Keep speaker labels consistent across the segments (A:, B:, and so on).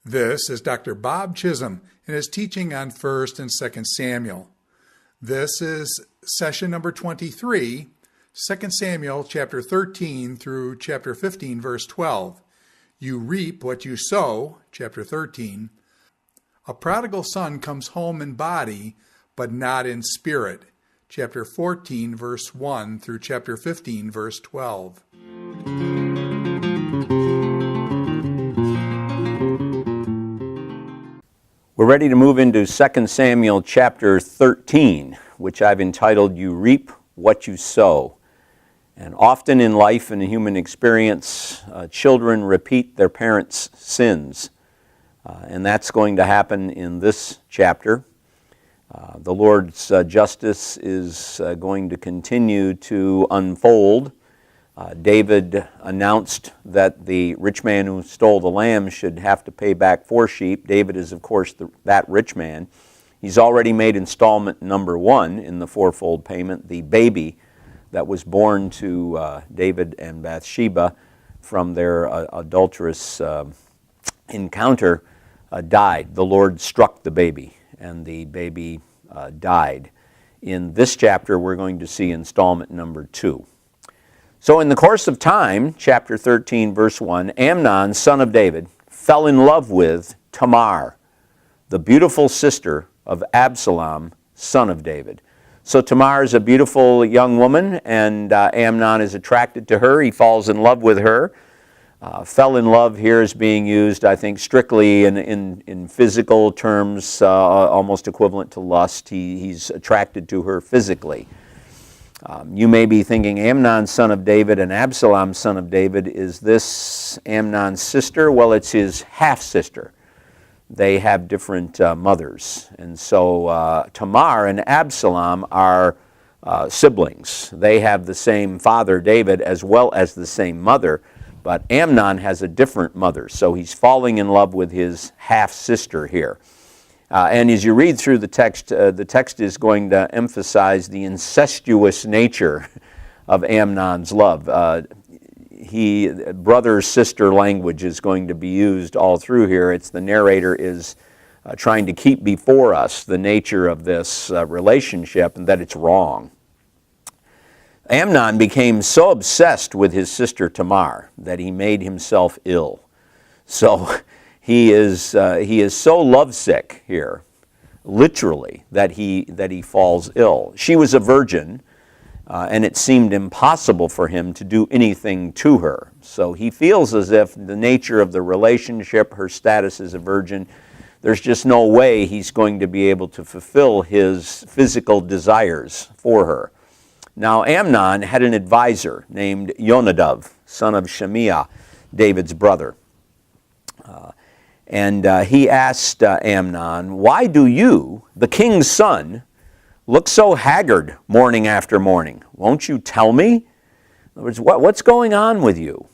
A: This is Dr. Bob Chisholm in his teaching on 1st and 2nd Samuel. This is session number 23, 2 Samuel chapter 13 through chapter 15, verse 12. You reap what you sow, chapter 13. A prodigal son comes home in body, but not in spirit, chapter 14, verse 1 through chapter 15, verse 12.
B: We're ready to move into 2 Samuel chapter 13, which I've entitled, You Reap What You Sow. And often in life and in human experience, children repeat their parents' sins. And that's going to happen in this chapter. The Lord's justice is going to continue to unfold. David announced that the rich man who stole the lamb should have to pay back 4 sheep. David is, of course, that rich man. He's already made installment number 1 in the fourfold payment. The baby that was born to David and Bathsheba from their adulterous encounter died. The Lord struck the baby, and the baby died. In this chapter, we're going to see installment number 2. So in the course of time, chapter 13, verse 1, Amnon, son of David, fell in love with Tamar, the beautiful sister of Absalom, son of David. So Tamar is a beautiful young woman, and Amnon is attracted to her. He falls in love with her. Fell in love here is being used, I think, strictly in physical terms, almost equivalent to lust. He's attracted to her physically. You may be thinking, Amnon, son of David, and Absalom, son of David, is this Amnon's sister? Well, it's his half-sister. They have different mothers. And so Tamar and Absalom are siblings. They have the same father, David, as well as the same mother, but Amnon has a different mother. So he's falling in love with his half-sister here. And as you read through the text is going to emphasize the incestuous nature of Amnon's love. Brother-sister language is going to be used all through here. It's the narrator is trying to keep before us the nature of this relationship and that it's wrong. Amnon became so obsessed with his sister Tamar that he made himself ill. So he is so lovesick here, literally, that he falls ill. She was a virgin, and it seemed impossible for him to do anything to her. So he feels as if the nature of the relationship, her status as a virgin, there's just no way he's going to be able to fulfill his physical desires for her. Now Amnon had an advisor named Jonadab, son of Shemiah, David's brother. And he asked Amnon, why do you, the king's son, look so haggard morning after morning? Won't you tell me? In other words, what's going on with you?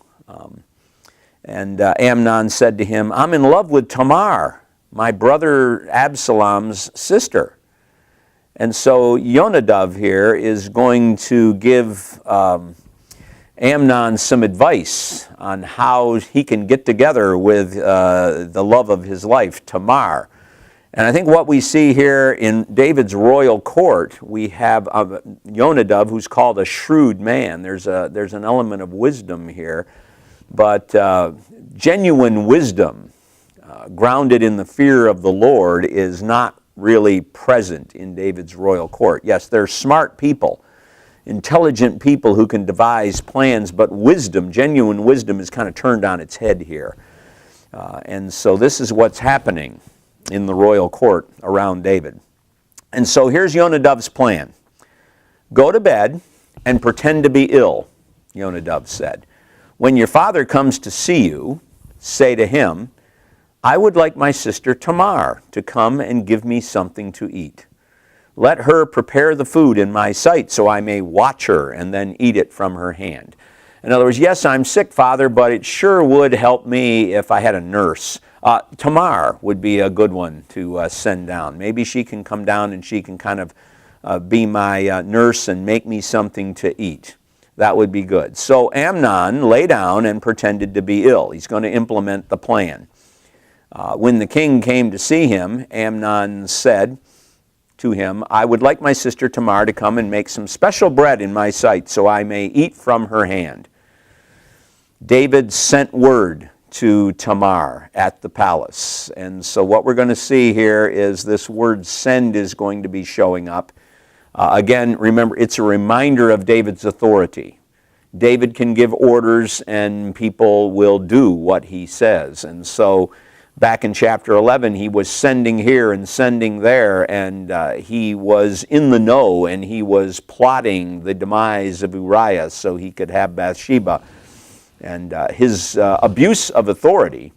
B: And Amnon said to him, I'm in love with Tamar, my brother Absalom's sister. And so Jonadab here is going to give Amnon some advice on how he can get together with the love of his life, Tamar. And I think what we see here in David's royal court, we have Jonadab, who's called a shrewd man. There's an element of wisdom here, but genuine wisdom, grounded in the fear of the Lord, is not really present in David's royal court. Yes, they're smart people, intelligent people who can devise plans, but wisdom, genuine wisdom, is kind of turned on its head here. And so this is what's happening in the royal court around David. And so here's Jonadab's plan. Go to bed and pretend to be ill, Jonadab said. When your father comes to see you, say to him, I would like my sister Tamar to come and give me something to eat. Let her prepare the food in my sight so I may watch her and then eat it from her hand. In other words, yes, I'm sick, Father, but it sure would help me if I had a nurse. Tamar would be a good one to send down. Maybe she can come down and she can kind of be my nurse and make me something to eat. that would be good. So Amnon lay down and pretended to be ill. He's going to implement the plan. When the king came to see him, Amnon said to him, I would like my sister Tamar to come and make some special bread in my sight so I may eat from her hand. David sent word to Tamar at the palace. And so what we're going to see here is this word send is going to be showing up. Again, remember, it's a reminder of David's authority. David can give orders and people will do what he says. And so back in chapter 11, he was sending here and sending there, and he was in the know, and he was plotting the demise of Uriah so he could have Bathsheba. And his abuse of authority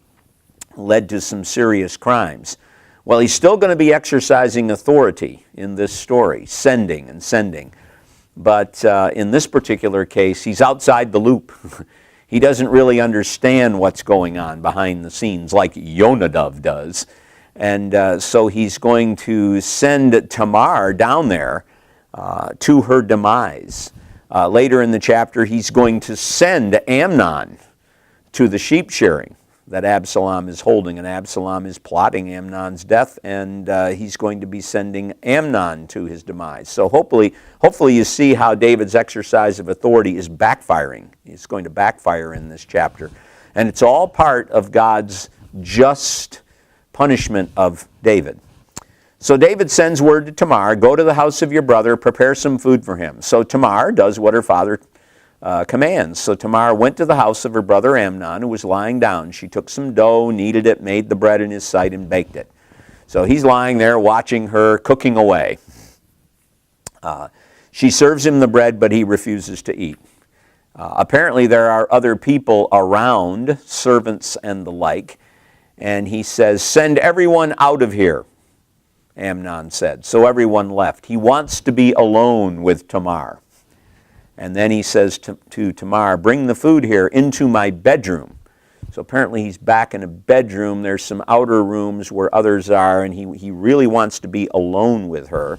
B: led to some serious crimes. Well, he's still going to be exercising authority in this story, sending and sending. But in this particular case, he's outside the loop. He doesn't really understand what's going on behind the scenes like Yonadav does. And so he's going to send Tamar down there to her demise. Later in the chapter, he's going to send Amnon to the sheep shearing that Absalom is holding, and Absalom is plotting Amnon's death, and he's going to be sending Amnon to his demise. So hopefully you see how David's exercise of authority is backfiring. It's going to backfire in this chapter. And it's all part of God's just punishment of David. So David sends word to Tamar, go to the house of your brother, prepare some food for him. So Tamar does what her father commands. So Tamar went to the house of her brother Amnon, who was lying down. She took some dough, kneaded it, made the bread in his sight, and baked it. So he's lying there watching her cooking away. She serves him the bread, but he refuses to eat. Apparently there are other people around, servants and the like, and he says, send everyone out of here, Amnon said. So everyone left. He wants to be alone with Tamar. And then he says to Tamar, bring the food here into my bedroom. So apparently he's back in a bedroom. There's some outer rooms where others are, and he really wants to be alone with her.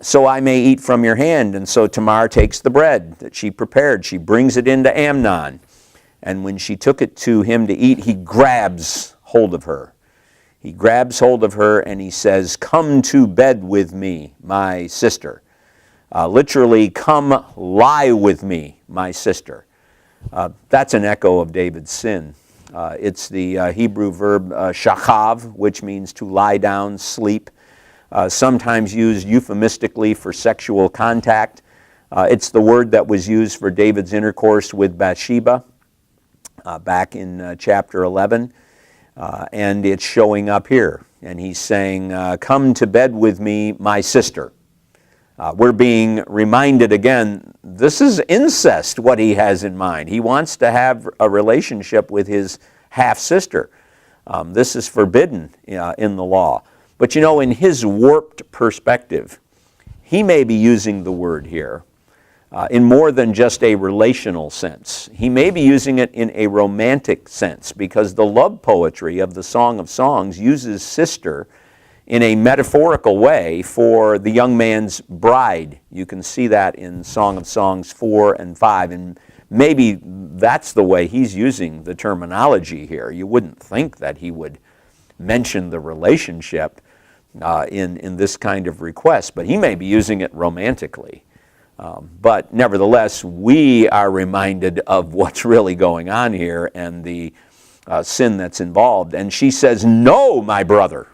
B: So I may eat from your hand. And so Tamar takes the bread that she prepared. She brings it into Amnon. And when she took it to him to eat, he grabs hold of her. He grabs hold of her and he says, come to bed with me, my sister. Literally, come lie with me, my sister. That's an echo of David's sin. It's the Hebrew verb shachav, which means to lie down, sleep, sometimes used euphemistically for sexual contact. It's the word that was used for David's intercourse with Bathsheba back in chapter 11. And it's showing up here. And he's saying, come to bed with me, my sister. We're being reminded again, this is incest, what he has in mind. He wants to have a relationship with his half-sister. This is forbidden in the law. But you know, in his warped perspective, he may be using the word here in more than just a relational sense. He may be using it in a romantic sense, because the love poetry of the Song of Songs uses sister in a metaphorical way for the young man's bride. You can see that in Song of Songs 4 and 5, and maybe that's the way he's using the terminology here. You wouldn't think that he would mention the relationship in this kind of request, but he may be using it romantically. But nevertheless, we are reminded of what's really going on here and the sin that's involved. And she says, no, my brother.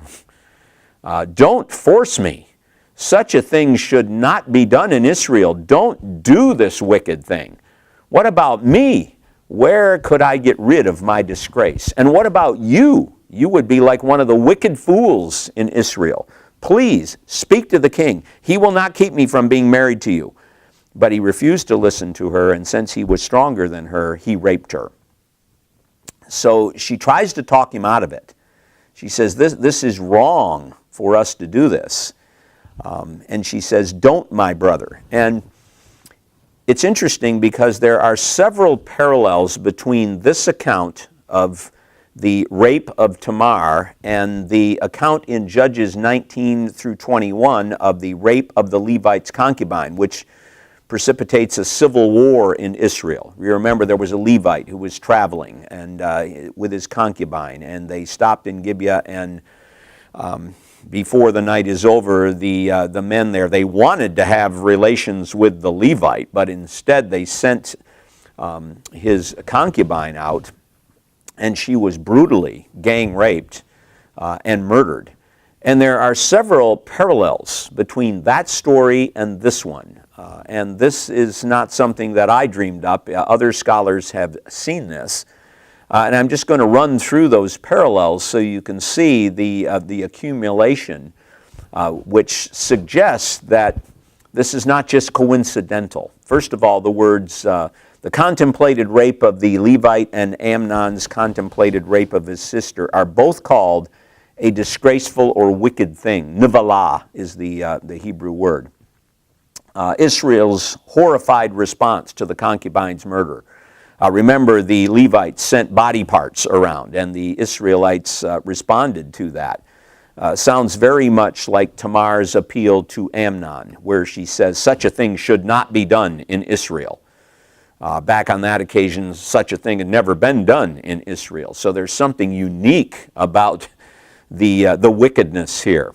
B: Don't force me. Such a thing should not be done in Israel. Don't do this wicked thing. What about me? Where could I get rid of my disgrace? And what about you? You would be like one of the wicked fools in Israel. Please speak to the king. He will not keep me from being married to you. But he refused to listen to her, and since he was stronger than her, he raped her. So she tries to talk him out of it. She says, this is wrong for us to do this. And she says, don't, my brother. And it's interesting because there are several parallels between this account of the rape of Tamar and the account in Judges 19 through 21 of the rape of the Levite's concubine, which precipitates a civil war in Israel. You remember there was a Levite who was traveling and with his concubine, and they stopped in Gibeah, and before the night is over, the men there, they wanted to have relations with the Levite, but instead they sent his concubine out, and she was brutally gang raped and murdered. And there are several parallels between that story and this one. And this is not something that I dreamed up. Other scholars have seen this. And I'm just going to run through those parallels so you can see the accumulation, which suggests that this is not just coincidental. First of all, the words, the contemplated rape of the Levite and Amnon's contemplated rape of his sister are both called a disgraceful or wicked thing. Nivalah is the Hebrew word. Israel's horrified response to the concubine's murder. Remember, the Levites sent body parts around, and the Israelites responded to that. Sounds very much like Tamar's appeal to Amnon, where she says such a thing should not be done in Israel. Back on that occasion, such a thing had never been done in Israel. So there's something unique about the wickedness here.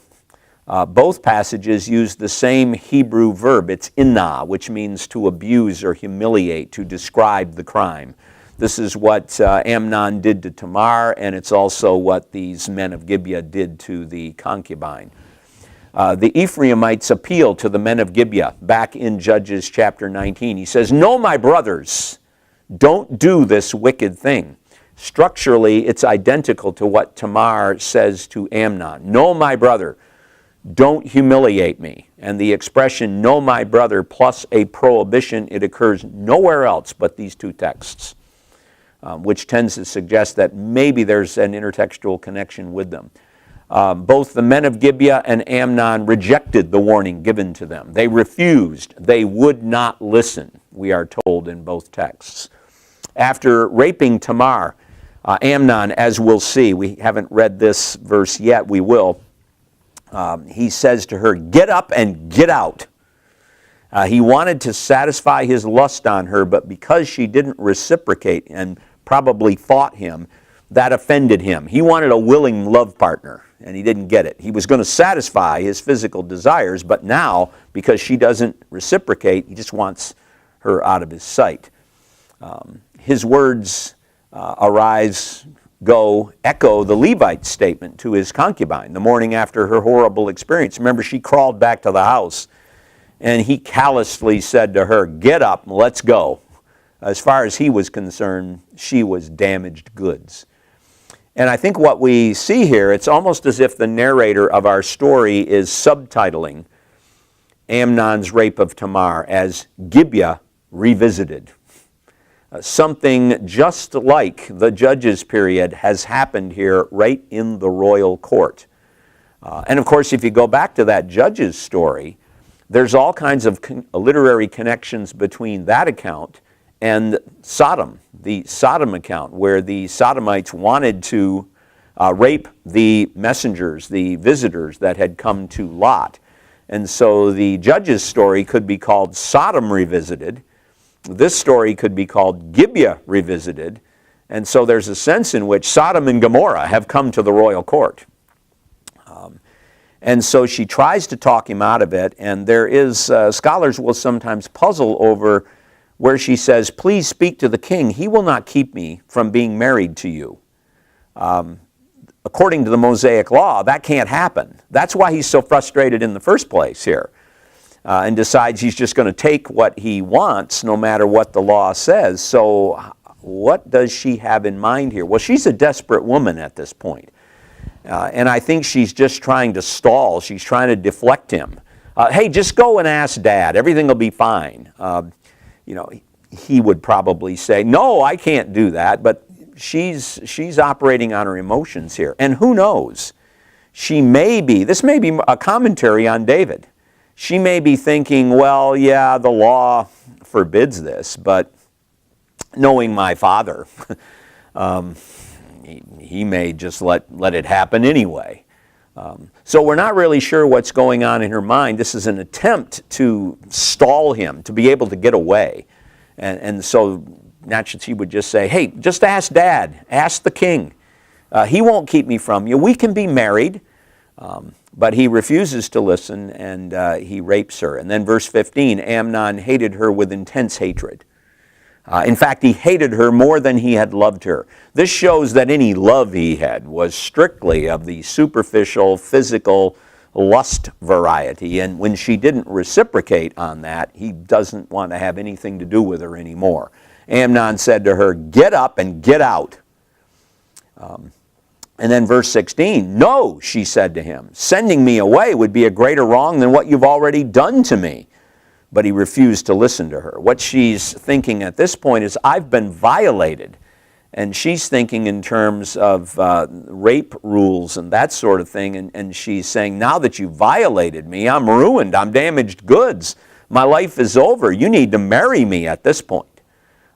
B: Both passages use the same Hebrew verb. It's inah, which means to abuse or humiliate, to describe the crime. This is what Amnon did to Tamar, and it's also what these men of Gibeah did to the concubine. The Ephraimites appeal to the men of Gibeah back in Judges chapter 19. He says, "No, my brothers, don't do this wicked thing." Structurally, it's identical to what Tamar says to Amnon. "No, my brother, don't humiliate me." And the expression, "no, my brother," plus a prohibition, it occurs nowhere else but these two texts, which tends to suggest that maybe there's an intertextual connection with them. Both the men of Gibeah and Amnon rejected the warning given to them. They refused. They would not listen, we are told in both texts. After raping Tamar, Amnon, as we'll see, we haven't read this verse yet, we will, he says to her, "Get up and get out." He wanted to satisfy his lust on her, but because she didn't reciprocate and probably fought him, that offended him. He wanted a willing love partner, and he didn't get it. He was going to satisfy his physical desires, but now, because she doesn't reciprocate, he just wants her out of his sight. His words echo the Levite's statement to his concubine the morning after her horrible experience. Remember, she crawled back to the house, and he callously said to her, "Get up, let's go." As far as he was concerned, she was damaged goods. And I think what we see here, it's almost as if the narrator of our story is subtitling Amnon's rape of Tamar as Gibeah Revisited. Something just like the Judges period has happened here right in the royal court. And of course, if you go back to that Judges story, there's all kinds of literary connections between that account and Sodom, the Sodom account, where the Sodomites wanted to rape the messengers, the visitors that had come to Lot. And so the Judges story could be called Sodom Revisited. This story could be called Gibeah Revisited. And so there's a sense in which Sodom and Gomorrah have come to the royal court. And so she tries to talk him out of it, and there is, scholars will sometimes puzzle over where she says, "Please speak to the king. He will not keep me from being married to you." According to the Mosaic law, that can't happen. That's why he's so frustrated in the first place here, and decides he's just going to take what he wants no matter what the law says. So what does she have in mind here? Well, she's a desperate woman at this point. And I think she's just trying to stall. She's trying to deflect him. Hey, just go and ask Dad. Everything will be fine. He would probably say, "No, I can't do that." But she's operating on her emotions here. And who knows? This may be a commentary on David. She may be thinking, well, yeah, the law forbids this, but knowing my father, he may just let it happen anyway. So we're not really sure what's going on in her mind. This is an attempt to stall him, to be able to get away. And so naturally she would just say, hey, just ask Dad, ask the king. He won't keep me from you. We can be married. But he refuses to listen, and he rapes her. And then verse 15, Amnon hated her with intense hatred. In fact, he hated her more than he had loved her. This shows that any love he had was strictly of the superficial, physical, lust variety. And when she didn't reciprocate on that, he doesn't want to have anything to do with her anymore. Amnon said to her, get up and get out. And then verse 16, no, she said to him, sending me away would be a greater wrong than what you've already done to me. But he refused to listen to her. What she's thinking at this point is, I've been violated. And she's thinking in terms of rape rules and that sort of thing. And she's saying, now that you violated me, I'm ruined. I'm damaged goods. My life is over. You need to marry me at this point.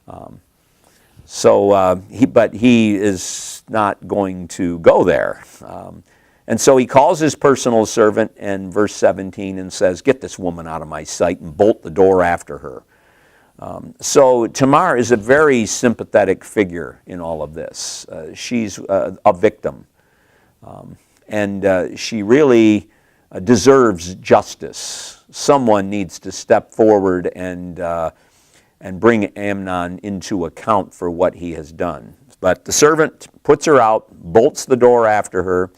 B: But he is not going to go there. And so he calls his personal servant in verse 17 and says, get this woman out of my sight, and bolt the door after her. So Tamar is a very sympathetic figure in all of this. She's a victim. And she really deserves justice. Someone needs to step forward and bring Amnon into account for what he has done. But the servant puts her out, bolts the door after her.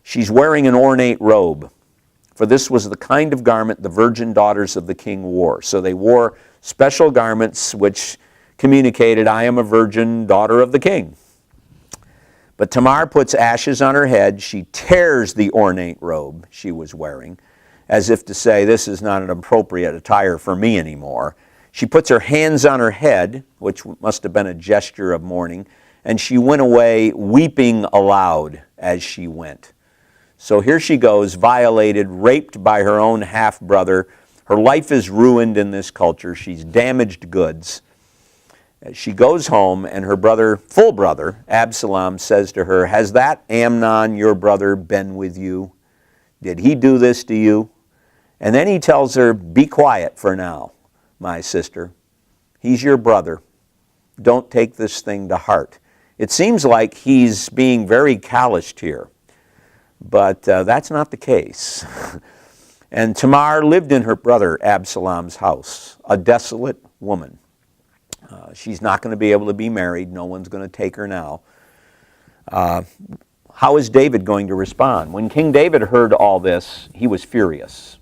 B: She's wearing an ornate robe, for this was the kind of garment the virgin daughters of the king wore. So they wore special garments which communicated, I am a virgin daughter of the king. But Tamar puts ashes on her head. She tears the ornate robe she was wearing, as if to say, this is not an appropriate attire for me anymore. She puts her hands on her head, which must have been a gesture of mourning, and she went away weeping aloud as she went. So here she goes, violated, raped by her own half-brother. Her life is ruined in this culture. She's damaged goods. She goes home, and her brother, full brother, Absalom, says to her, has that Amnon, your brother, been with you? Did he do this to you? And then he tells her, be quiet for now, my sister. He's your brother. Don't take this thing to heart. It seems like he's being very calloused here. But that's not the case. And Tamar lived in her brother Absalom's house, a desolate woman. She's not going to be able to be married. No one's going to take her now. How is David going to respond? When King David heard all this, he was furious.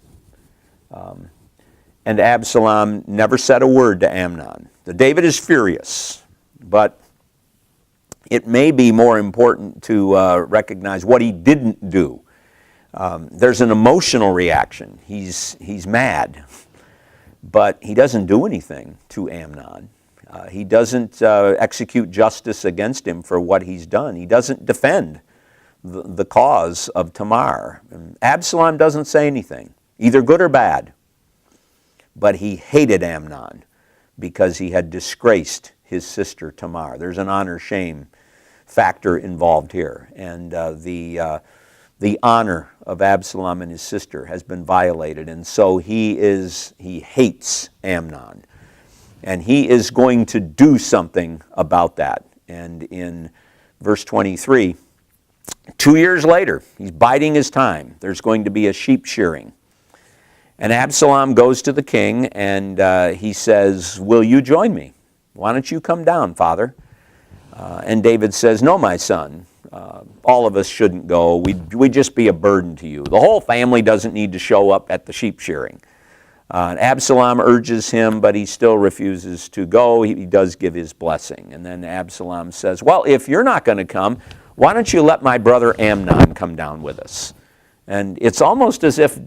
B: And Absalom never said a word to Amnon. David is furious, but it may be more important to recognize what he didn't do. There's an emotional reaction. He's mad, but he doesn't do anything to Amnon. He doesn't execute justice against him for what he's done. He doesn't defend the cause of Tamar. And Absalom doesn't say anything, either good or bad. But he hated Amnon because he had disgraced his sister Tamar. There's an honor-shame factor involved here. And the honor of Absalom and his sister has been violated. And so he hates Amnon. And he is going to do something about that. And in verse 23, 2 years later, he's biding his time. There's going to be a sheep shearing. And Absalom goes to the king and he says, will you join me? Why don't you come down, father? And David says, no, my son. All of us shouldn't go. We'd just be a burden to you. The whole family doesn't need to show up at the sheep shearing. And Absalom urges him, but he still refuses to go. He does give his blessing. And then Absalom says, well, if you're not going to come, why don't you let my brother Amnon come down with us? And it's almost as if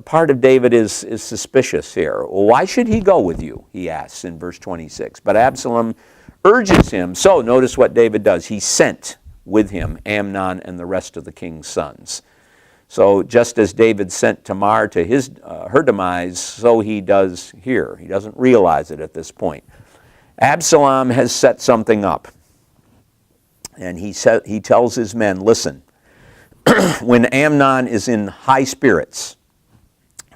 B: part of David is suspicious here. Well, why should he go with you, he asks in verse 26. But Absalom urges him. So notice what David does. He sent with him Amnon and the rest of the king's sons. So just as David sent Tamar to her demise, so he does here. He doesn't realize it at this point. Absalom has set something up. And he tells his men, listen, when Amnon is in high spirits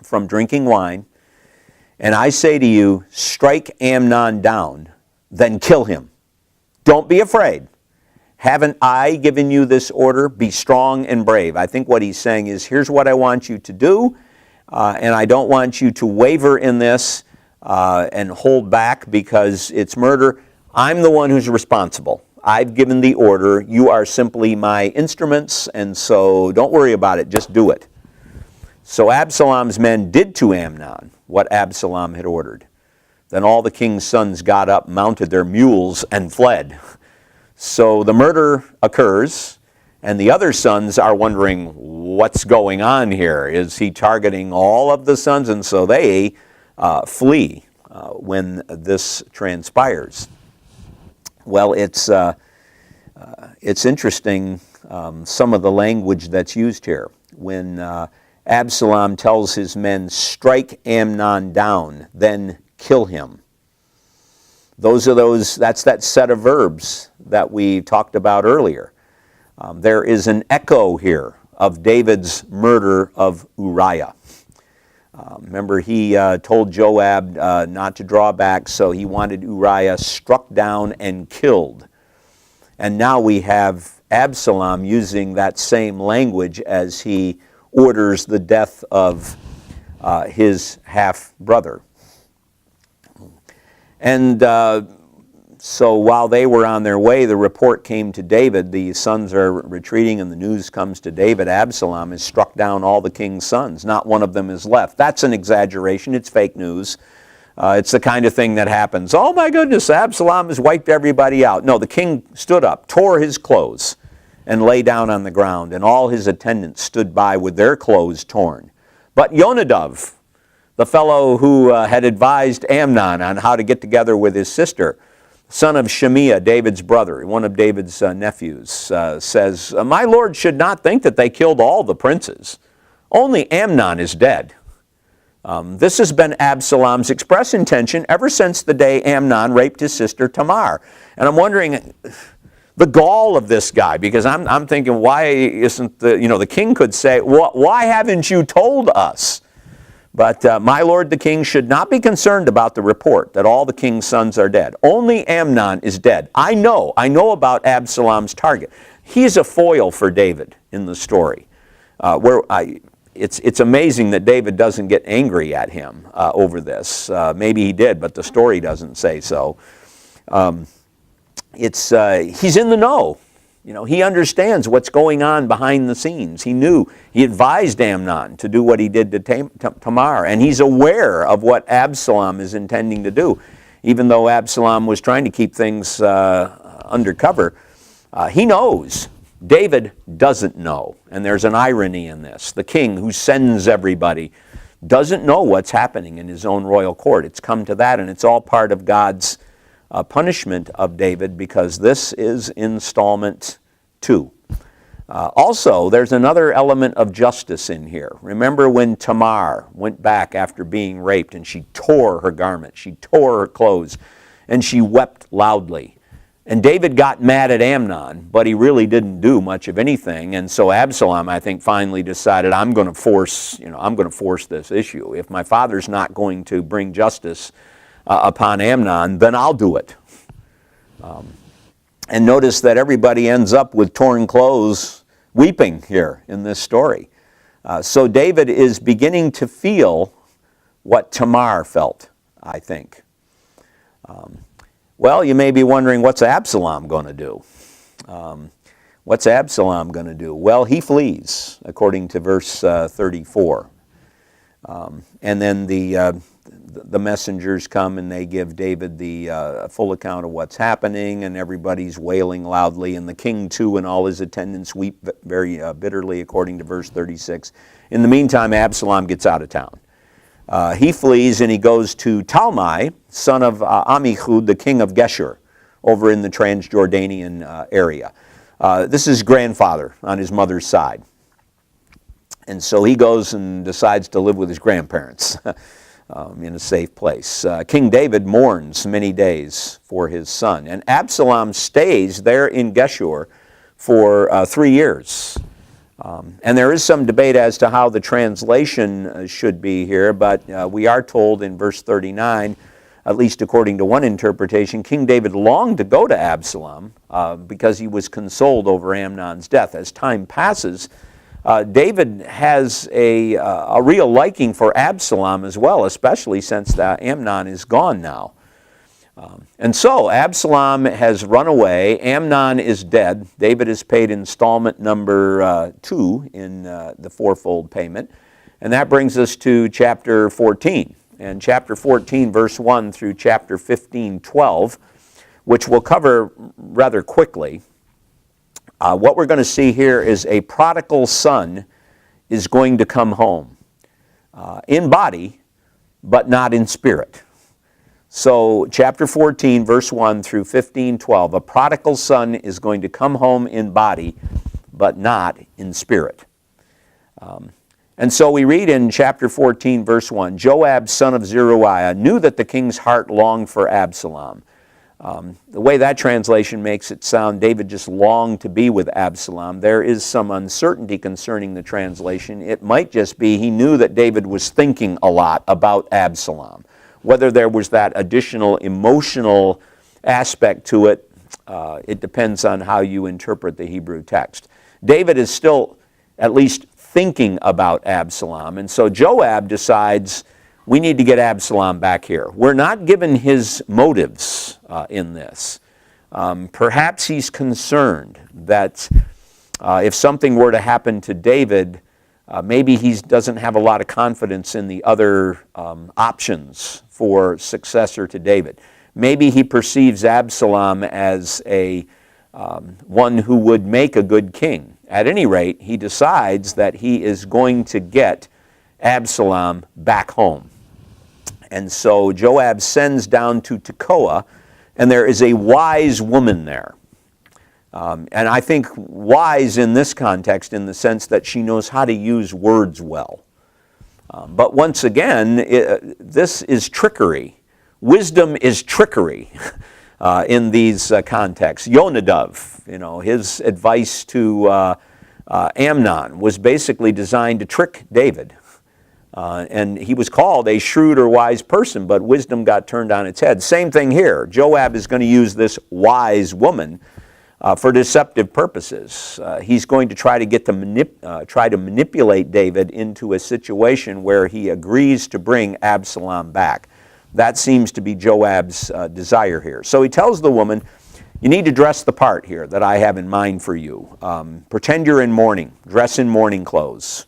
B: from drinking wine, and I say to you, strike Amnon down, then kill him. Don't be afraid. Haven't I given you this order? Be strong and brave. I think what he's saying is, here's what I want you to do, and I don't want you to waver in this and hold back because it's murder. I'm the one who's responsible. I've given the order. You are simply my instruments, and so don't worry about it. Just do it. So Absalom's men did to Amnon what Absalom had ordered. Then all the king's sons got up, mounted their mules, and fled. So the murder occurs, and the other sons are wondering, what's going on here? Is he targeting all of the sons? And so they flee when this transpires. Well, it's interesting, some of the language that's used here. When Absalom tells his men, strike Amnon down, then kill him. That's that set of verbs that we talked about earlier. There is an echo here of David's murder of Uriah. Remember, he told Joab not to draw back, so he wanted Uriah struck down and killed. And now we have Absalom using that same language as he orders the death of his half-brother. And so while they were on their way, the report came to David. The sons are retreating, and the news comes to David. Absalom has struck down all the king's sons. Not one of them is left. That's an exaggeration. It's fake news. It's the kind of thing that happens. Oh my goodness, Absalom has wiped everybody out. No, the king stood up, tore his clothes, and lay down on the ground, and all his attendants stood by with their clothes torn. But Yonadav, the fellow who had advised Amnon on how to get together with his sister, son of Shemiah, David's brother, one of David's nephews, says, my lord should not think that they killed all the princes. Only Amnon is dead. This has been Absalom's express intention ever since the day Amnon raped his sister Tamar. And I'm wondering the gall of this guy, because I'm thinking, why isn't the king could say, why haven't you told us? But my lord the king should not be concerned about the report that all the king's sons are dead. Only Amnon is dead. I know about Absalom's target. He's a foil for David in the story. It's amazing that David doesn't get angry at him over this. Maybe he did, but the story doesn't say so. He's in the know. He understands what's going on behind the scenes. He advised Amnon to do what he did to Tamar, and he's aware of what Absalom is intending to do. Even though Absalom was trying to keep things undercover, he knows. David doesn't know, and there's an irony in this. The king who sends everybody doesn't know what's happening in his own royal court. It's come to that, and it's all part of God's punishment of David, because this is installment 2. Also, there's another element of justice in here. Remember when Tamar went back after being raped and she tore her garment, she tore her clothes, and she wept loudly. And David got mad at Amnon, but he really didn't do much of anything. And so Absalom, I think, finally decided, I'm going to force this issue. If my father's not going to bring justice upon Amnon, then I'll do it. And notice that everybody ends up with torn clothes, weeping here in this story. So David is beginning to feel what Tamar felt, I think. Well, you may be wondering, what's Absalom going to do? What's Absalom going to do? Well, he flees, according to verse 34. And then the messengers come and they give David the full account of what's happening, and everybody's wailing loudly, and the king too and all his attendants weep very bitterly, according to verse 36. In the meantime, Absalom gets out of town. He flees and he goes to Talmai, son of Ammihud, the king of Geshur, over in the Transjordanian area. This is his grandfather on his mother's side. And so he goes and decides to live with his grandparents in a safe place. King David mourns many days for his son. And Absalom stays there in Geshur for 3 years. And there is some debate as to how the translation should be here, but we are told in verse 39, at least according to one interpretation, King David longed to go to Absalom because he was consoled over Amnon's death. As time passes, David has a real liking for Absalom as well, especially since Amnon is gone now. And so Absalom has run away. Amnon is dead. David has paid installment number 2 in the fourfold payment. And that brings us to chapter 14. And chapter 14, verse 1 through chapter 15, 12, which we'll cover rather quickly. What we're going to see here is a prodigal son is going to come home in body, but not in spirit. So chapter 14, verse 1 through 15, 12, a prodigal son is going to come home in body, but not in spirit. And so we read in chapter 14, verse 1, Joab, son of Zeruiah, knew that the king's heart longed for Absalom. The way that translation makes it sound, David just longed to be with Absalom. There is some uncertainty concerning the translation. It might just be he knew that David was thinking a lot about Absalom. Whether there was that additional emotional aspect to it, it depends on how you interpret the Hebrew text. David is still at least thinking about Absalom, and so Joab decides we need to get Absalom back here. We're not given his motives in this. Perhaps he's concerned that if something were to happen to David, maybe he doesn't have a lot of confidence in the other options for successor to David. Maybe he perceives Absalom as one who would make a good king. At any rate, he decides that he is going to get Absalom back home. And so Joab sends down to Tekoa, and there is a wise woman there. And I think wise in this context in the sense that she knows how to use words well. But once again, this is trickery. Wisdom is trickery in these contexts. Yonadav, his advice to Amnon was basically designed to trick David. And he was called a shrewd or wise person, but wisdom got turned on its head. Same thing here. Joab is going to use this wise woman for deceptive purposes. He's going to try to manipulate David into a situation where he agrees to bring Absalom back. That seems to be Joab's desire here. So he tells the woman, you need to dress the part here that I have in mind for you. Pretend you're in mourning. Dress in mourning clothes.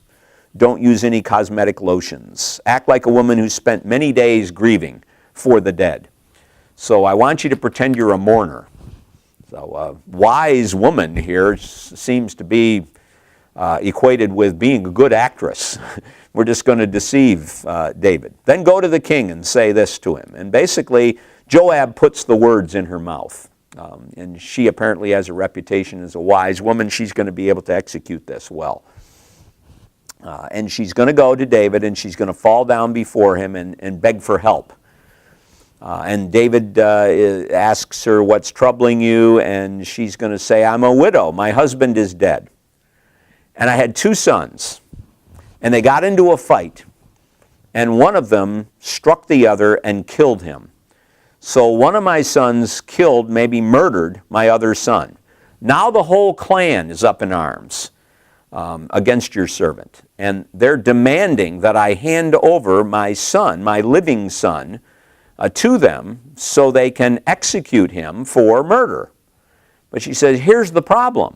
B: Don't use any cosmetic lotions. Act like a woman who spent many days grieving for the dead. So I want you to pretend you're a mourner. So a wise woman here seems to be equated with being a good actress. We're just going to deceive David. Then go to the king and say this to him. And basically, Joab puts the words in her mouth. And she apparently has a reputation as a wise woman. She's going to be able to execute this well. And she's going to go to David and she's going to fall down before him and beg for help. And David asks her, what's troubling you? And she's going to say, I'm a widow. My husband is dead. And I had 2 sons. And they got into a fight. And one of them struck the other and killed him. So one of my sons killed, maybe murdered, my other son. Now the whole clan is up in arms against your servant. And they're demanding that I hand over my son, my living son, to them so they can execute him for murder. But she says, here's the problem.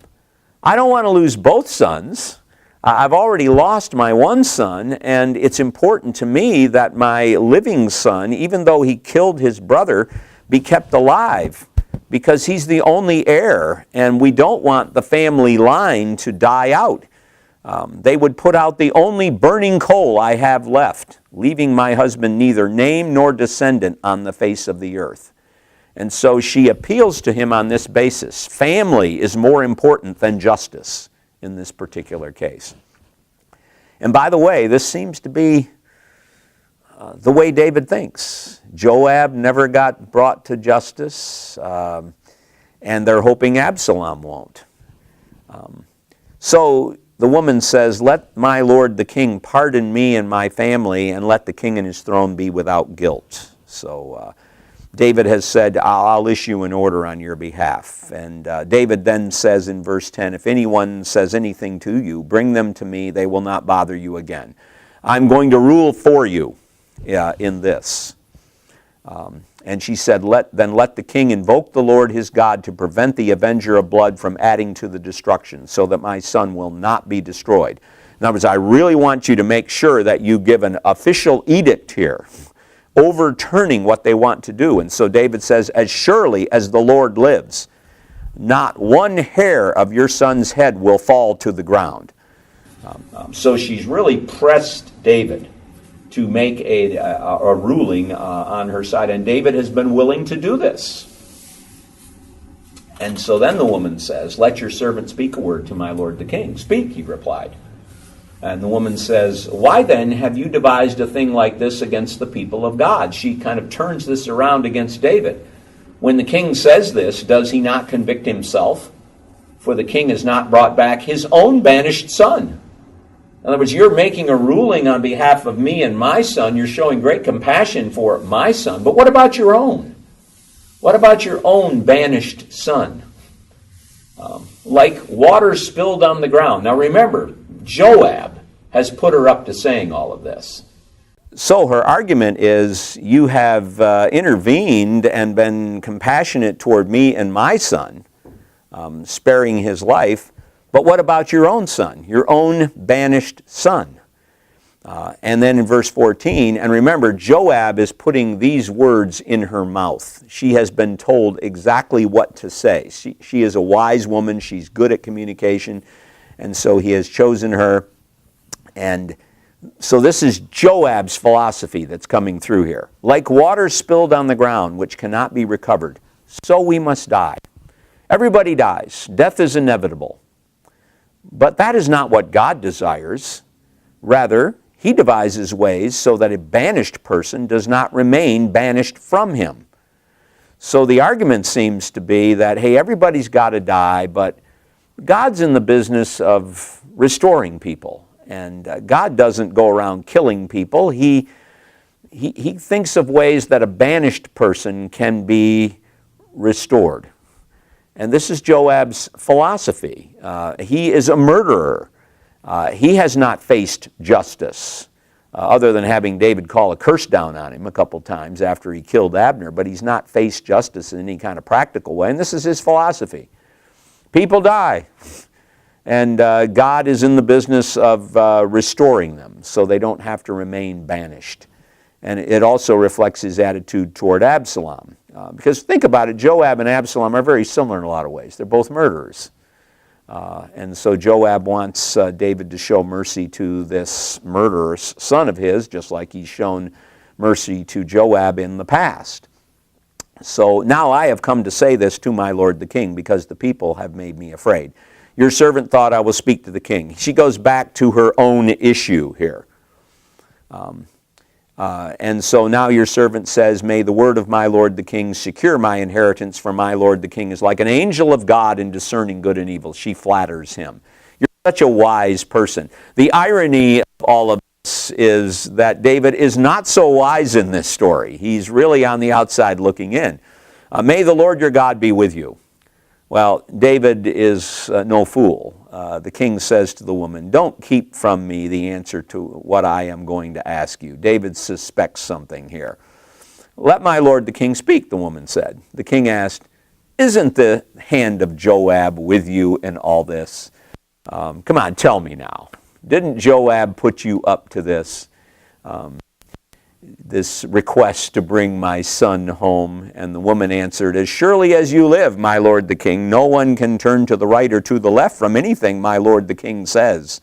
B: I don't want to lose both sons. I've already lost my one son, and it's important to me that my living son, even though he killed his brother, be kept alive because he's the only heir, and we don't want the family line to die out. They would put out the only burning coal I have left, leaving my husband neither name nor descendant on the face of the earth. And so she appeals to him on this basis. Family is more important than justice in this particular case. And by the way, this seems to be the way David thinks. Joab never got brought to justice, and they're hoping Absalom won't. So the woman says, "Let my lord the king pardon me and my family, and let the king and his throne be without guilt." So David has said, I'll issue an order on your behalf. And David then says in verse 10, "If anyone says anything to you, bring them to me. They will not bother you again. I'm going to rule for you in this." And she said, Then let the king invoke the Lord his God to prevent the avenger of blood from adding to the destruction, so that my son will not be destroyed. In other words, I really want you to make sure that you give an official edict here, overturning what they want to do. And so David says, "As surely as the Lord lives, not one hair of your son's head will fall to the ground." So she's really pressed David to make a ruling on her side, and David has been willing to do this. And so then the woman says, "Let your servant speak a word to my lord the king." "Speak," he replied. And the woman says, "Why then have you devised a thing like this against the people of God?" She kind of turns this around against David. When the king says this, does he not convict himself? For the king has not brought back his own banished son. In other words, you're making a ruling on behalf of me and my son. You're showing great compassion for my son. But what about your own? What about your own banished son? Like water spilled on the ground. Now remember, Joab has put her up to saying all of this. So her argument is, you have intervened and been compassionate toward me and my son, sparing his life. But what about your own son, your own banished son? And then in verse 14, and remember, Joab is putting these words in her mouth. She has been told exactly what to say. She is a wise woman. She's good at communication. And so he has chosen her. And so this is Joab's philosophy that's coming through here. Like water spilled on the ground, which cannot be recovered, so we must die. Everybody dies. Death is inevitable. But that is not what God desires. Rather, he devises ways so that a banished person does not remain banished from him. So the argument seems to be that, hey, everybody's got to die, but God's in the business of restoring people. And God doesn't go around killing people. He thinks of ways that a banished person can be restored. And this is Joab's philosophy. He is a murderer. He has not faced justice, other than having David call a curse down on him a couple times after he killed Abner, but he's not faced justice in any kind of practical way. And this is his philosophy. People die, and God is in the business of restoring them so they don't have to remain banished. And it also reflects his attitude toward Absalom. Because think about it, Joab and Absalom are very similar in a lot of ways. They're both murderers. And so Joab wants David to show mercy to this murderous son of his, just like he's shown mercy to Joab in the past. So now I have come to say this to my lord the king, because the people have made me afraid. Your servant thought I will speak to the king. She goes back to her own issue here. And so now your servant says, may the word of my lord the king secure my inheritance, for my lord the king is like an angel of God in discerning good and evil. She flatters him. You're such a wise person. The irony of all of this is that David is not so wise in this story. He's really on the outside looking in. May the Lord your God be with you. Well, David is no fool. The king says to the woman, don't keep from me the answer to what I am going to ask you. David suspects something here. Let my lord the king speak, the woman said. The king asked, isn't the hand of Joab with you in all this? Come on, tell me now. Didn't Joab put you up to this? This request to bring my son home? And the woman answered, as surely as you live, my lord the king, no one can turn to the right or to the left from anything my lord the king says.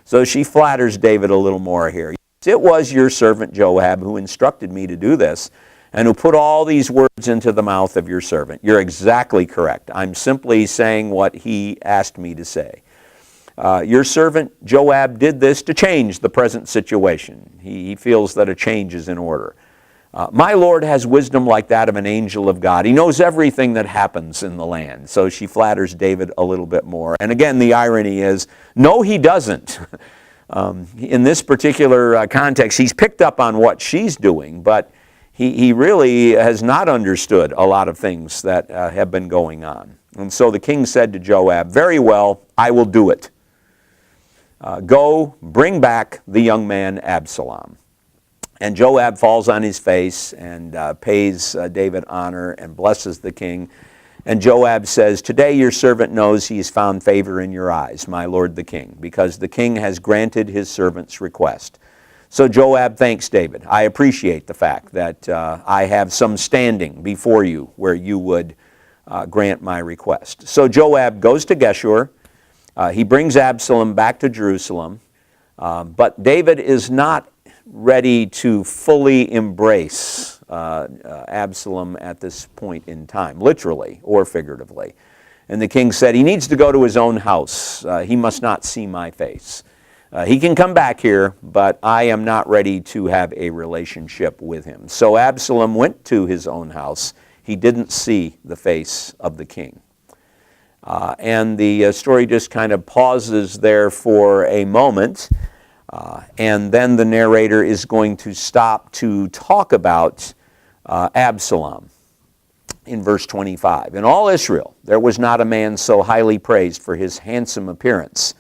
B: So she flatters David a little more here. It was your servant Joab who instructed me to do this, and who put all these words into the mouth of your servant. You're exactly correct. I'm simply saying what he asked me to say. Your servant Joab did this to change the present situation. He feels that a change is in order. My Lord has wisdom like that of an angel of God. He knows everything that happens in the land. So she flatters David a little bit more. And again, the irony is, no, he doesn't. In this particular context, he's picked up on what she's doing, but he really has not understood a lot of things that have been going on. And so the king said to Joab, "Very well, I will do it. Go, bring back the young man Absalom." And Joab falls on his face and pays David honor and blesses the king. And Joab says, "Today your servant knows he has found favor in your eyes, my lord the king, because the king has granted his servant's request." So Joab thanks David. "I appreciate the fact that I have some standing before you where you would grant my request." So Joab goes to Geshur. He brings Absalom back to Jerusalem. But David is not ready to fully embrace Absalom at this point in time, literally or figuratively. And the king said he needs to go to his own house. He must not see my face. He can come back here, but I am not ready to have a relationship with him. So Absalom went to his own house. He didn't see the face of the king. And the story just kind of pauses there for a moment. And then the narrator is going to stop to talk about Absalom in verse 25. "In all Israel, there was not a man so highly praised for his handsome appearance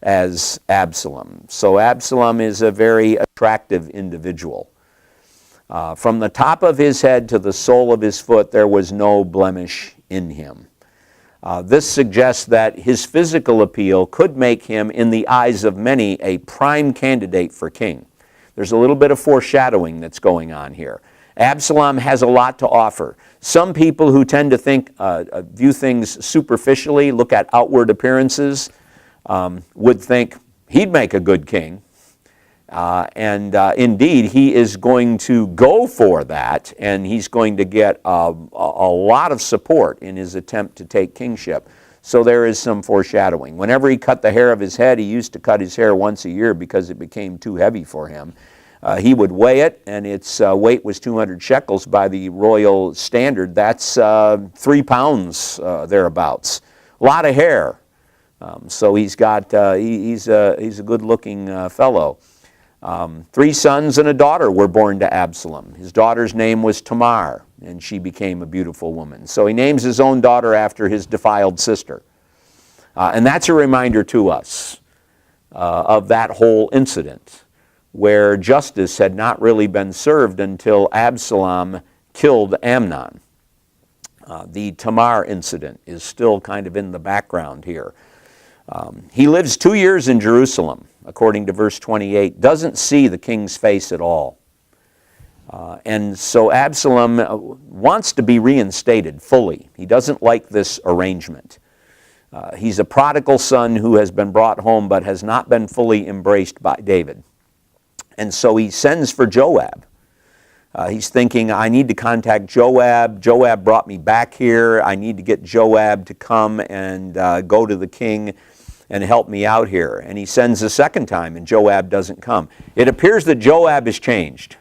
B: as Absalom." So Absalom is a very attractive individual. From the top of his head to the sole of his foot, there was no blemish in him. This suggests that his physical appeal could make him, in the eyes of many, a prime candidate for king. There's a little bit of foreshadowing that's going on here. Absalom has a lot to offer. Some people who tend to view things superficially, look at outward appearances, would think he'd make a good king. Indeed, he is going to go for that, and he's going to get a lot of support in his attempt to take kingship. So there is some foreshadowing. Whenever he cut the hair of his head, he used to cut his hair once a year because it became too heavy for him. He would weigh it, and its weight was 200 shekels by the royal standard. That's 3 pounds thereabouts. A lot of hair. So he's a good-looking fellow. 3 sons and a daughter were born to Absalom. His daughter's name was Tamar, and she became a beautiful woman. So he names his own daughter after his defiled sister. And that's a reminder to us of that whole incident, where justice had not really been served until Absalom killed Amnon. The Tamar incident is still kind of in the background here. He lives 2 years in Jerusalem, according to verse 28, doesn't see the king's face at all. And so Absalom wants to be reinstated fully. He doesn't like this arrangement. He's a prodigal son who has been brought home but has not been fully embraced by David. And so he sends for Joab. He's thinking, I need to contact Joab. Joab brought me back here. I need to get Joab to come and go to the king and help me out here. And he sends a second time, and Joab doesn't come. It appears that Joab has changed.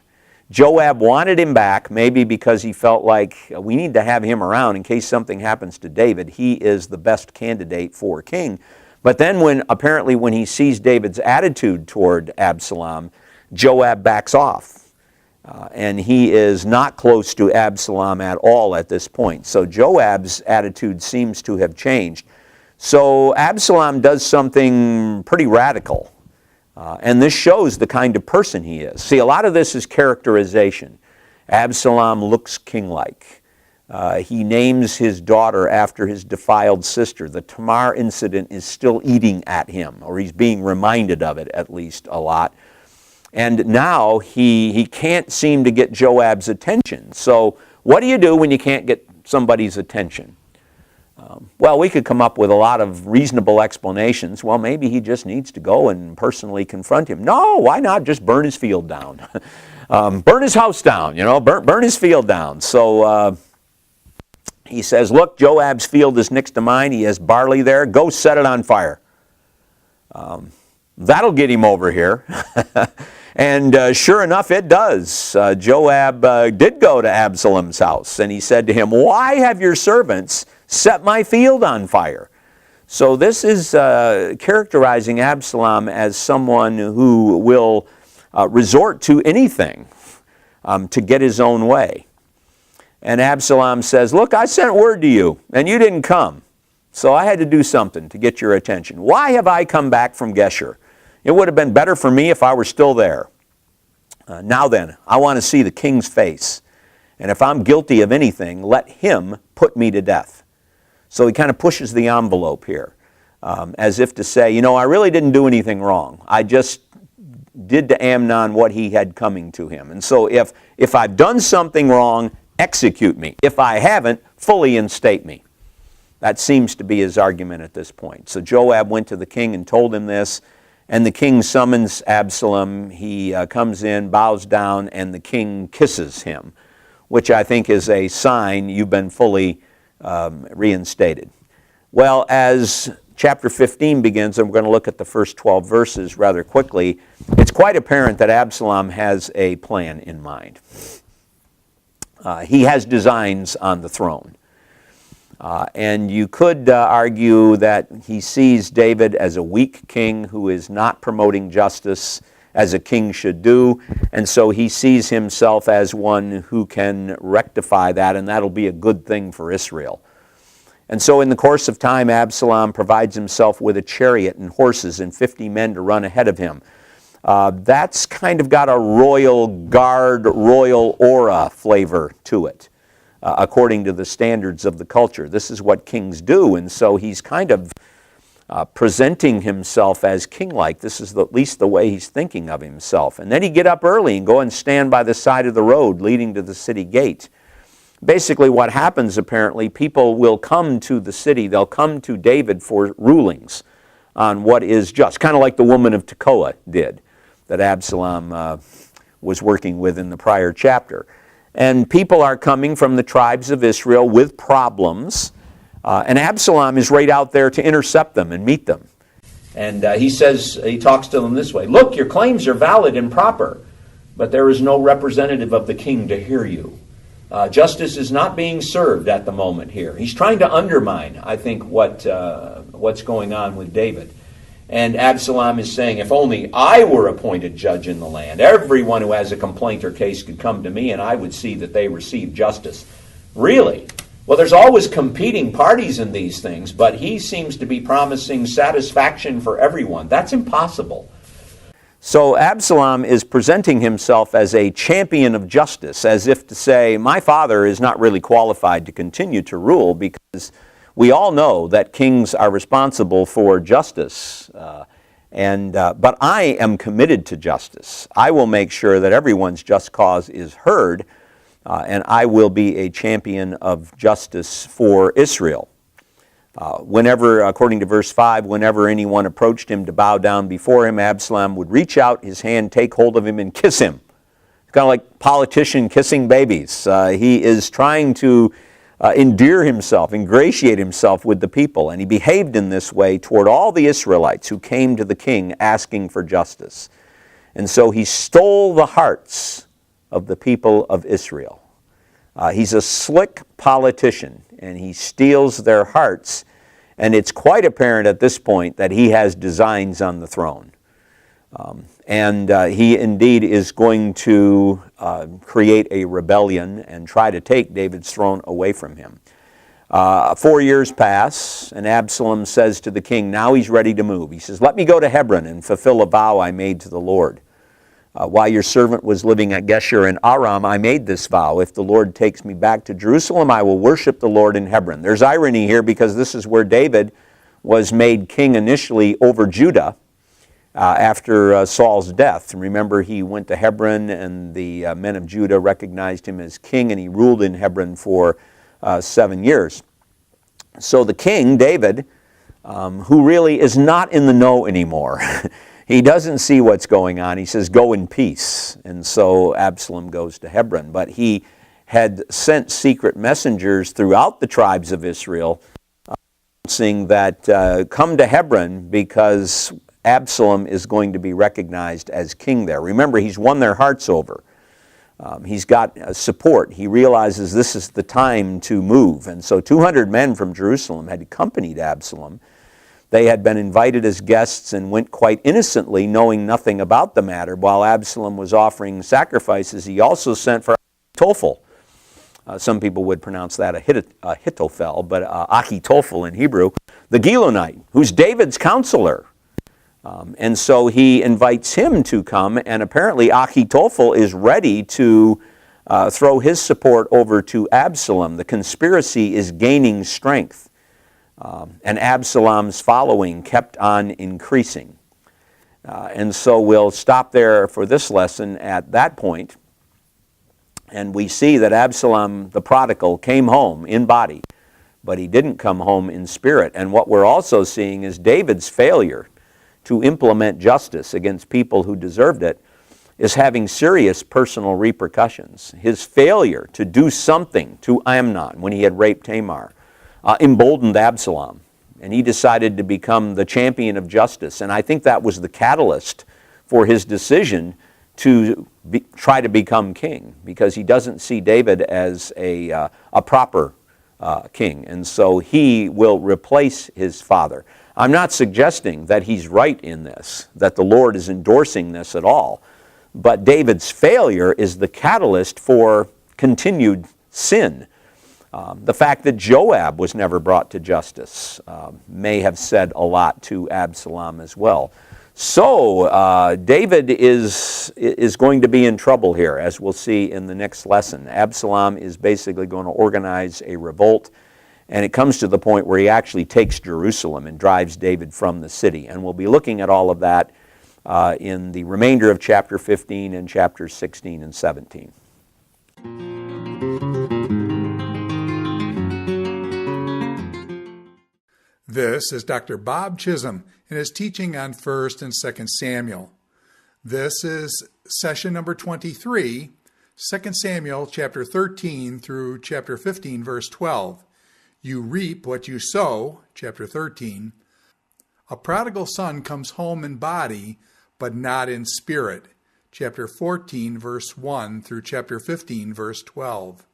B: Joab wanted him back, maybe because he felt like we need to have him around in case something happens to David. He is the best candidate for king. But then apparently when he sees David's attitude toward Absalom, Joab backs off. And he is not close to Absalom at all at this point. So Joab's attitude seems to have changed. So Absalom does something pretty radical. And this shows the kind of person he is. See, a lot of this is characterization. Absalom looks king-like. He names his daughter after his defiled sister. The Tamar incident is still eating at him, or he's being reminded of it at least a lot. And now he can't seem to get Joab's attention. So what do you do when you can't get somebody's attention? Well, we could come up with a lot of reasonable explanations. Well, maybe he just needs to go and personally confront him. No, why not just burn his field down? Burn his house down, burn his field down. So he says, look, Joab's field is next to mine. He has barley there. Go set it on fire. That'll get him over here. And sure enough, it does. Joab did go to Absalom's house, and he said to him, "Why have your servants set my field on fire?" So this is characterizing Absalom as someone who will resort to anything to get his own way. And Absalom says, "Look, I sent word to you, and you didn't come. So I had to do something to get your attention. Why have I come back from Geshur? It would have been better for me if I were still there. Now then, I want to see the king's face. And if I'm guilty of anything, let him put me to death." So he kind of pushes the envelope here, as if to say, I really didn't do anything wrong. I just did to Amnon what he had coming to him. And so if I've done something wrong, execute me. If I haven't, fully instate me. That seems to be his argument at this point. So Joab went to the king and told him this, and the king summons Absalom. He comes in, bows down, and the king kisses him, which I think is a sign you've been fully reinstated. Well, as chapter 15 begins, and we're going to look at the first 12 verses rather quickly, it's quite apparent that Absalom has a plan in mind. He has designs on the throne. And you could argue that he sees David as a weak king who is not promoting justice as a king should do, and so he sees himself as one who can rectify that, and that'll be a good thing for Israel. And so in the course of time, Absalom provides himself with a chariot and horses and 50 men to run ahead of him. That's kind of got a royal guard, royal aura flavor to it. According to the standards of the culture. This is what kings do, and so he's kind of presenting himself as king-like. This is at least the way he's thinking of himself. And then he'd get up early and go and stand by the side of the road leading to the city gate. Basically what happens, apparently, people will come to the city, they'll come to David for rulings on what is just, kind of like the woman of Tekoa did, that Absalom was working with in the prior chapter. And people are coming from the tribes of Israel with problems, and Absalom is right out there to intercept them and meet them. And he talks to them this way: "Look, your claims are valid and proper, but there is no representative of the king to hear you. Justice is not being served at the moment here." He's trying to undermine, I think, what's going on with David. And Absalom is saying, "If only I were appointed judge in the land, everyone who has a complaint or case could come to me, and I would see that they receive justice." Really? Well, there's always competing parties in these things, but he seems to be promising satisfaction for everyone. That's impossible. So Absalom is presenting himself as a champion of justice, as if to say, my father is not really qualified to continue to rule, because we all know that kings are responsible for justice, but I am committed to justice. I will make sure that everyone's just cause is heard, and I will be a champion of justice for Israel. Whenever, according to verse 5, whenever anyone approached him to bow down before him, Absalom would reach out his hand, take hold of him, and kiss him. It's kind of like politician kissing babies. He is trying to endear himself, ingratiate himself with the people, and he behaved in this way toward all the Israelites who came to the king asking for justice. And so he stole the hearts of the people of Israel. He's a slick politician, and he steals their hearts, and it's quite apparent at this point that he has designs on the throne. And he indeed is going to create a rebellion and try to take David's throne away from him. 4 years pass, and Absalom says to the king, now he's ready to move. He says, "Let me go to Hebron and fulfill a vow I made to the Lord. While your servant was living at Geshur and Aram, I made this vow. If the Lord takes me back to Jerusalem, I will worship the Lord in Hebron." There's irony here, because this is where David was made king initially over Judah after Saul's death. And remember, he went to Hebron, and the men of Judah recognized him as king, and he ruled in Hebron for 7 years. So the king, David, who really is not in the know anymore, he doesn't see what's going on. He says, "Go in peace." And so Absalom goes to Hebron. But he had sent secret messengers throughout the tribes of Israel saying that come to Hebron, because Absalom is going to be recognized as king there. Remember, he's won their hearts over. He's got support. He realizes this is the time to move. And so 200 men from Jerusalem had accompanied Absalom. They had been invited as guests and went quite innocently, knowing nothing about the matter. While Absalom was offering sacrifices, he also sent for Ahitophel. Some people would pronounce that Ahitophel, but Achitophel in Hebrew, the Gilonite, who's David's counselor. And so he invites him to come, and apparently Achitophel is ready to throw his support over to Absalom. The conspiracy is gaining strength, and Absalom's following kept on increasing. And so we'll stop there for this lesson at that point, and we see that Absalom, the prodigal, came home in body, but he didn't come home in spirit. And what we're also seeing is David's failure to implement justice against people who deserved it is having serious personal repercussions. His failure to do something to Amnon when he had raped Tamar emboldened Absalom, and he decided to become the champion of justice. And I think that was the catalyst for his decision to try to become king, because he doesn't see David as a proper king, and so he will replace his father. I'm not suggesting that he's right in this, that the Lord is endorsing this at all, but David's failure is the catalyst for continued sin. The fact that Joab was never brought to justice may have said a lot to Absalom as well. So David is going to be in trouble here, as we'll see in the next lesson. Absalom is basically going to organize a revolt, and it comes to the point where he actually takes Jerusalem and drives David from the city. And we'll be looking at all of that in the remainder of chapter 15 and chapters 16 and 17.
A: This is Dr. Bob Chisholm in his teaching on 1st and 2nd Samuel. This is session number 23, 2 Samuel chapter 13 through chapter 15, verse 12. You reap what you sow, chapter 13. A prodigal son comes home in body, but not in spirit, chapter 14, verse 1 through chapter 15, verse 12.